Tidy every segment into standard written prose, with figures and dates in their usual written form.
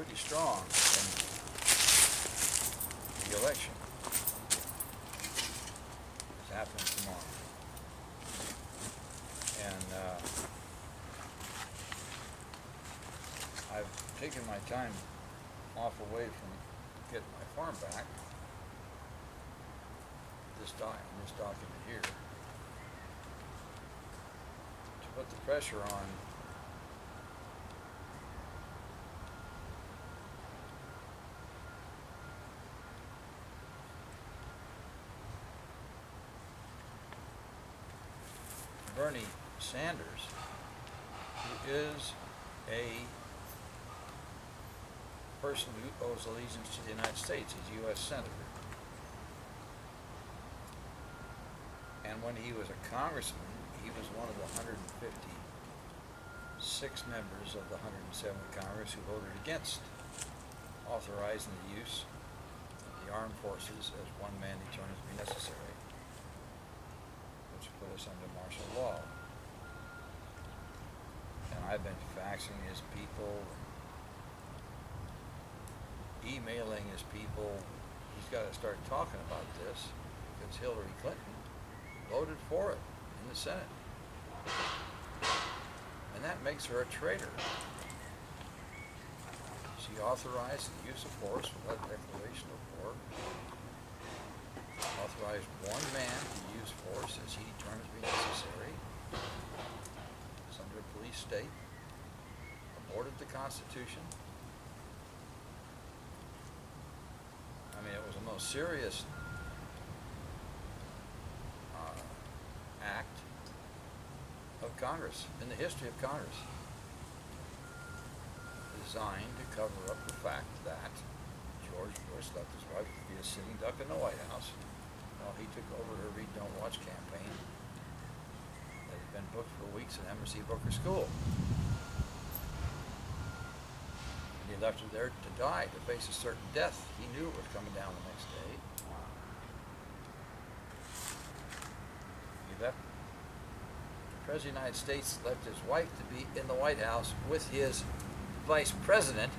pretty strong in the election. It's happening tomorrow. And I've taken my time off away from getting my farm back. This document here, to put the pressure on Bernie Sanders, who is a person who owes allegiance to the United States. He's a U.S. Senator. And when he was a congressman, he was one of the 156 members of the 107th Congress who voted against authorizing the use of the armed forces as one-man deterrence be necessary, which put us under martial law. And I've been faxing his people, emailing his people. He's got to start talking about this because Hillary Clinton voted for it in the Senate. And that makes her a traitor. She authorized the use of force without declaration of war. Authorized one man to use force as he determines to be necessary. It's under a police state. Aborted the Constitution. I mean, it was the most serious act of Congress, in the history of Congress, designed to cover up the fact that George Bush left his wife to be a sitting duck in the White House while he took over her Read Don't Watch campaign that had been booked for weeks at Emerson Booker School. And he left her there to die, to face a certain death. He knew it was coming down the next day. The President of the United States left his wife to be in the White House with his vice president,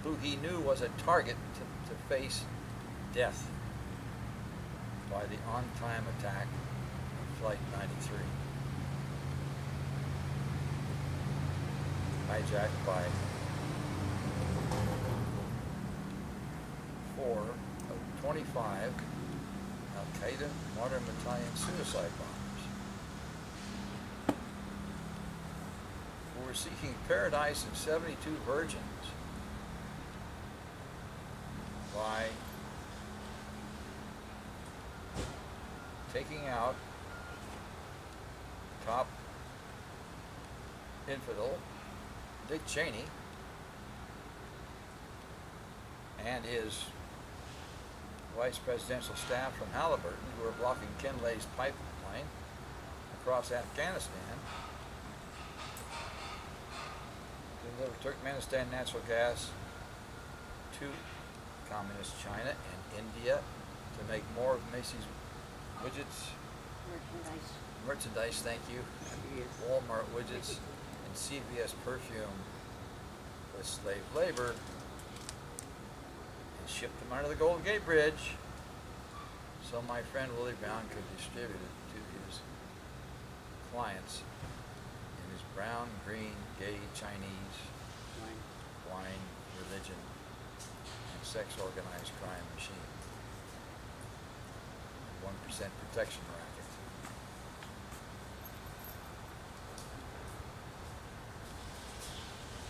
who he knew was a target to face death by the on-time attack of Flight 93, hijacked by 4 of 25 Al-Qaeda Modern Battalion suicide bombers who were seeking paradise of 72 virgins by taking out top infidel Dick Cheney and his vice presidential staff from Halliburton, who were blocking Ken Lay's pipeline across Afghanistan to deliver Turkmenistan natural gas to communist China and India to make more of Macy's widgets, merchandise, thank you, Walmart widgets, and CVS perfume with slave labor, and shipped them under the Golden Gate Bridge so my friend Willie Brown could distribute it to his clients in his brown, green, gay, Chinese, wine, religion, and sex organized crime machine. 1% protection racket.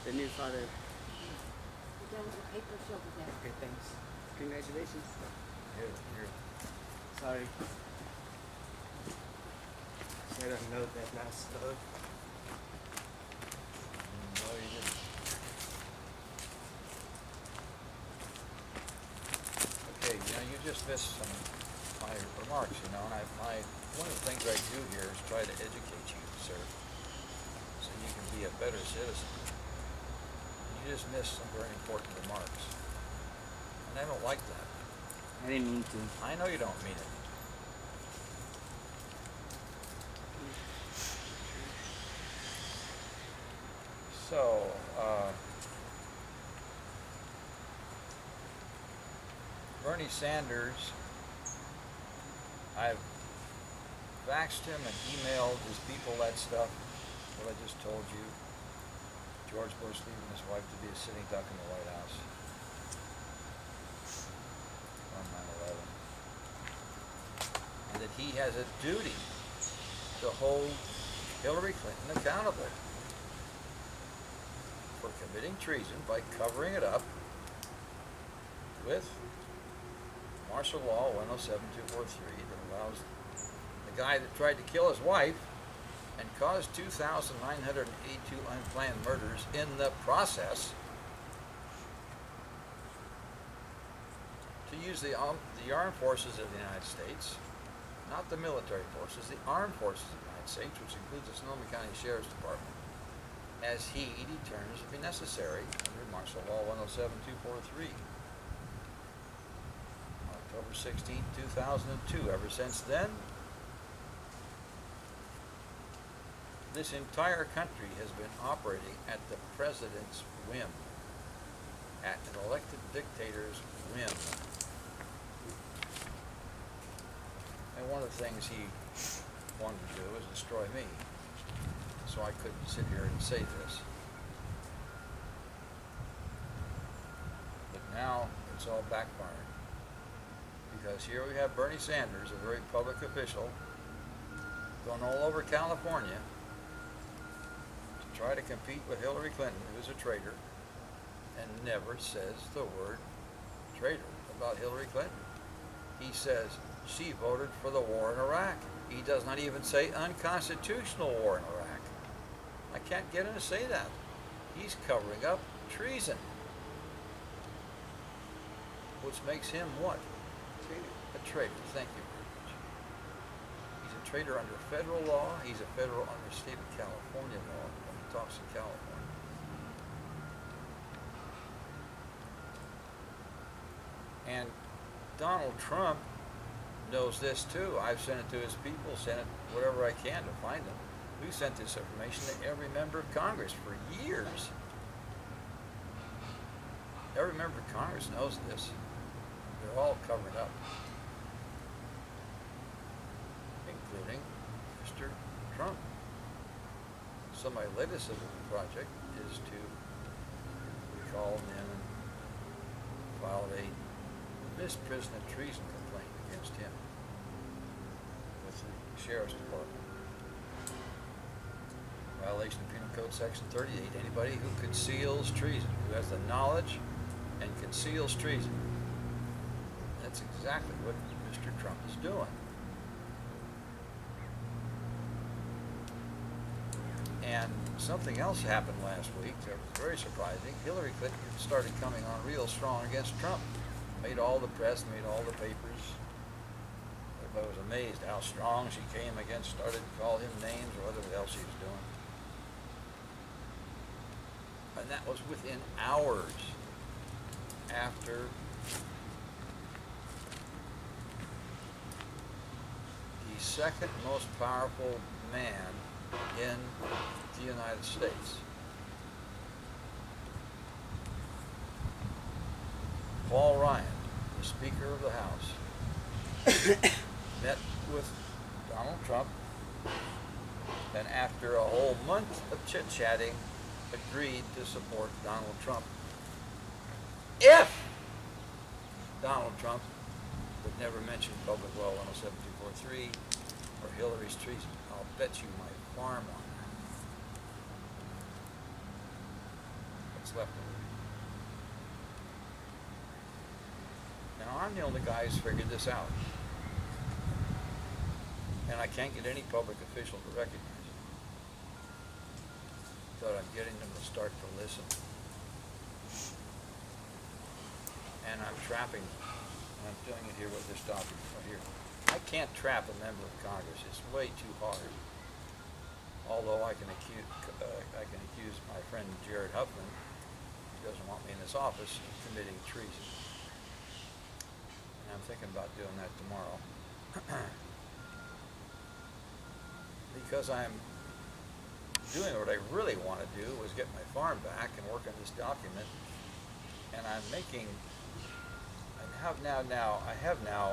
The new father. You're done with the papers over there. Okay, thanks. Congratulations. Here. Sorry. Should have known that now stuff. No, you didn't. Okay, you just missed some of my remarks, and one of the things I do here is try to educate you, sir, so you can be a better citizen. You just missed some very important remarks, and I don't like that. I didn't mean to. I know you don't mean it. So, Bernie Sanders, I've faxed him and emailed his people that stuff, what I just told you. George Bush leaving his wife to be a sitting duck in the White House on 9/11. And that he has a duty to hold Hillary Clinton accountable for committing treason by covering it up with Martial Law 107-243 that allows the guy that tried to kill his wife and caused 2,982 unplanned murders in the process to use the armed forces of the United States, not the military forces, the armed forces of the United States, which includes the Sonoma County Sheriff's Department, as he determines to be necessary under Martial Law 107-243. October 16, 2002. Ever since then, this entire country has been operating at the president's whim, at an elected dictator's whim. And one of the things he wanted to do was destroy me, so I couldn't sit here and say this. But now it's all backfiring, because here we have Bernie Sanders, a very public official, going all over California to try to compete with Hillary Clinton, who's a traitor, and never says the word traitor about Hillary Clinton. He says she voted for the war in Iraq. He does not even say unconstitutional war in Iraq. I can't get him to say that. He's covering up treason, which makes him what? A traitor. Thank you very much. He's a traitor under federal law. He's a federal under state of California law when he talks in California. And Donald Trump knows this too. I've sent it to his people, sent it whatever I can to find them. We've sent this information to every member of Congress for years. Every member of Congress knows this. They're all covered up, including Mr. Trump. So my latest project is to recall him and file a misprision of treason complaint against him with the Sheriff's Department. Violation of Penal Code Section 38. Anybody who conceals treason, who has the knowledge and conceals treason. That's exactly what Mr. Trump is doing. And something else happened last week that was very surprising. Hillary Clinton started coming on real strong against Trump. Made all the press, made all the papers. Everybody was amazed how strong she came against, started to call him names or whatever the hell she was doing. And that was within hours after the second most powerful man in the United States, Paul Ryan, the Speaker of the House, met with Donald Trump, and after a whole month of chit-chatting, agreed to support Donald Trump if Donald Trump would never mention Public Law 107-243 or Hillary's treason. I'll bet you my farm on that. What's left of it. Now, I'm the only guy who's figured this out. And I can't get any public official to recognize it. But I'm getting them to start to listen. And I'm trapping them. And I'm doing it here with this document right here. I can't trap a member of Congress. It's way too hard. Although I can accuse my friend Jared Huffman, who doesn't want me in his office, of committing treason. And I'm thinking about doing that tomorrow. Because I'm doing what I really want to do was get my farm back and work on this document, and I'm making an I have now,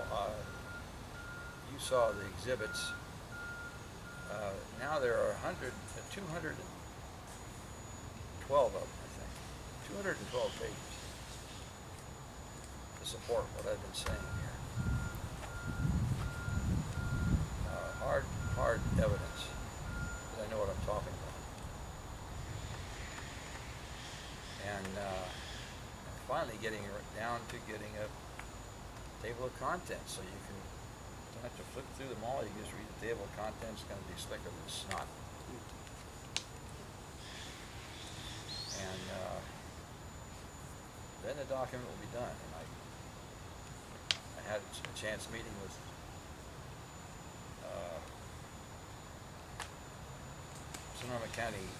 you saw the exhibits. Now there are 212 of them, I think. 212 pages to support what I've been saying here. Hard evidence that I know what I'm talking about. And I'm finally getting down to getting a table of contents, so you don't have to flip through them all. You can just read the table of contents. It's going to be slicker than snot. And then the document will be done. And I had a chance meeting with Sonoma County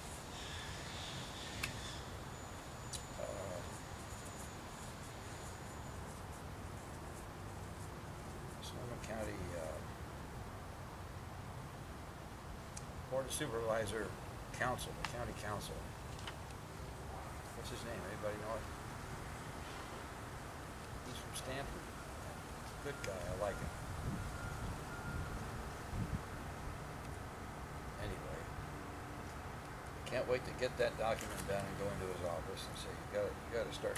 Board of Supervisor Council, the County Council. What's his name? Anybody know it? He's from Stanford. Good guy. I like him. Anyway, can't wait to get that document done and go into his office and say, you got to start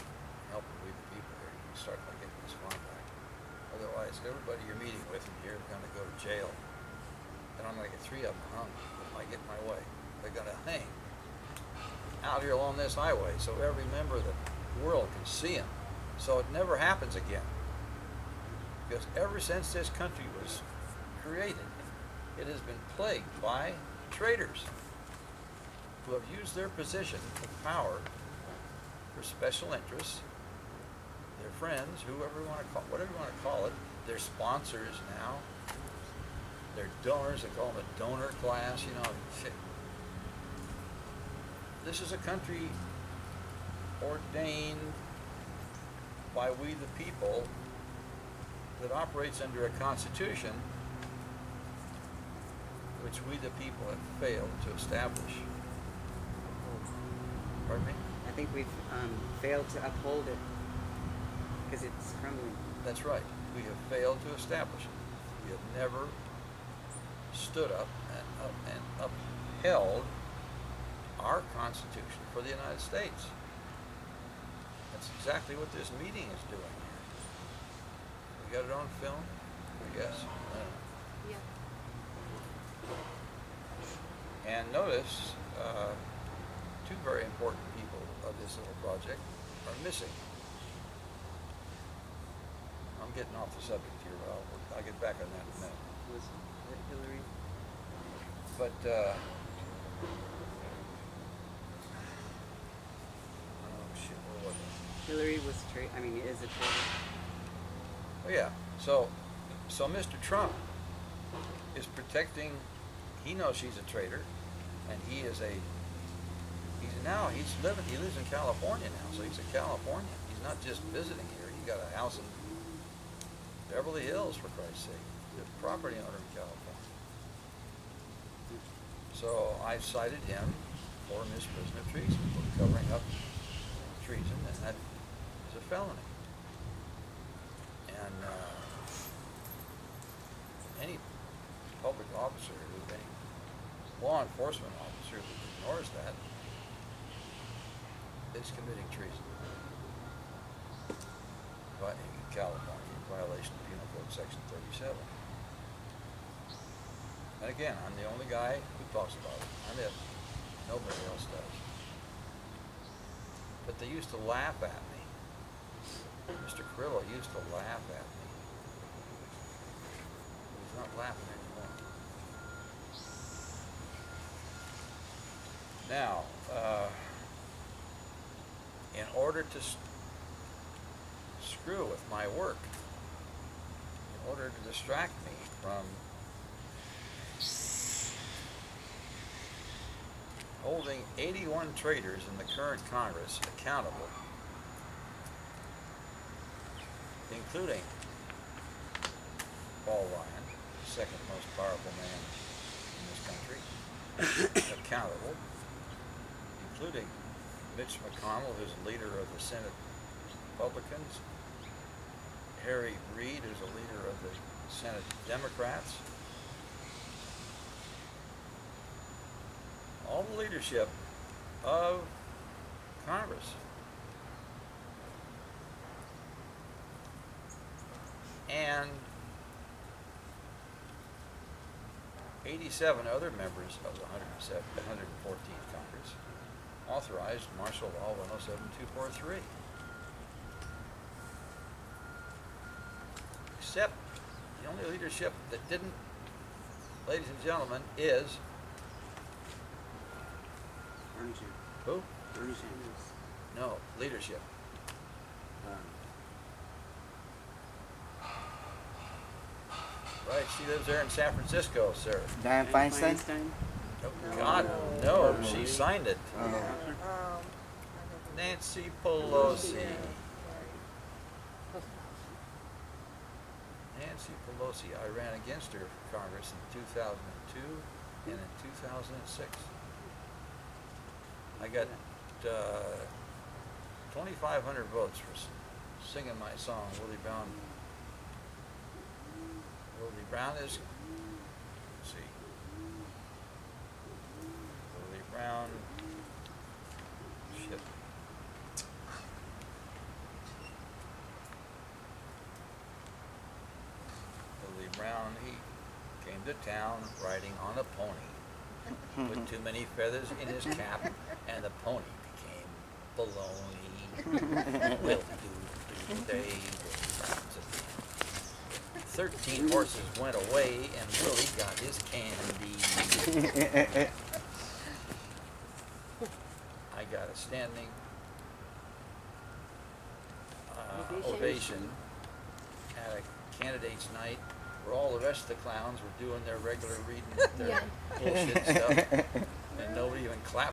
helping we the people here. You can start by getting this fund back. Otherwise, everybody you're meeting with in here is going to go to jail. And I'm going to get 3 of them hung if I get my way. They're going to hang out here along this highway so every member of the world can see them. So it never happens again. Because ever since this country was created, it has been plagued by traitors who have used their position of power for special interests, their friends, whoever you want to call, whatever you want to call it, their sponsors now, their donors. They call them a donor class. You know, shit. This is a country ordained by we the people that operates under a constitution which we the people have failed to establish. Pardon me? I think we've failed to uphold it because it's crumbling. That's right. We have failed to establish it. We have never stood up and upheld our Constitution for the United States. That's exactly what this meeting is doing here. We got it on film, I guess. Yeah. And notice, 2 very important people of this little project are missing. I'm getting off the subject here, but I'll get back on that in a minute. Was it Hillary? But, oh shit, where was it? Hillary was is a traitor. Oh yeah, so Mr. Trump is protecting, he knows she's a traitor, and he lives in California now, so he's a Californian. He's not just visiting here, he got a house in Beverly Hills, for Christ's sake. He's a property owner in California. So I cited him for misprision of treason, for covering up treason, and that is a felony. And any public officer, any law enforcement officer who ignores that is committing treason in California in violation of Penal Code Section 37. And again, I'm the only guy who talks about it. I'm it. Nobody else does. But they used to laugh at me. Mr. Carrillo used to laugh at me. He's not laughing anymore. Now, in order to screw with my work, in order to distract me from holding 81 traitors in the current Congress accountable, including Paul Ryan, the second most powerful man in this country, accountable, including Mitch McConnell, who's the leader of the Senate Republicans, Harry Reid, who's a leader of the Senate Democrats. All the leadership of Congress. And 87 other members of the 114th Congress authorized martial law 107-243. Except the only leadership that didn't, ladies and gentlemen, is Bernie Sanders. who? Bernie Sanders. No, leadership. Right, she lives there in San Francisco, sir. Dianne Feinstein? Oh, God, no, she signed it. Oh. Nancy Pelosi. Nancy Pelosi. I ran against her for Congress in 2002 and in 2006. I got 2,500 votes for singing my song, Willie Brown. Willie Brown is, let's see, Willie Brown, shit. Willie Brown, he came to town riding on a pony, put too many feathers in his cap, and the pony became baloney. Willie day, Willie Brown's at the end. 13 horses went away, and Willie got his candy. I got a standing ovation at a candidates night where all the rest of the clowns were doing their regular reading, their bullshit stuff, and nobody even clapped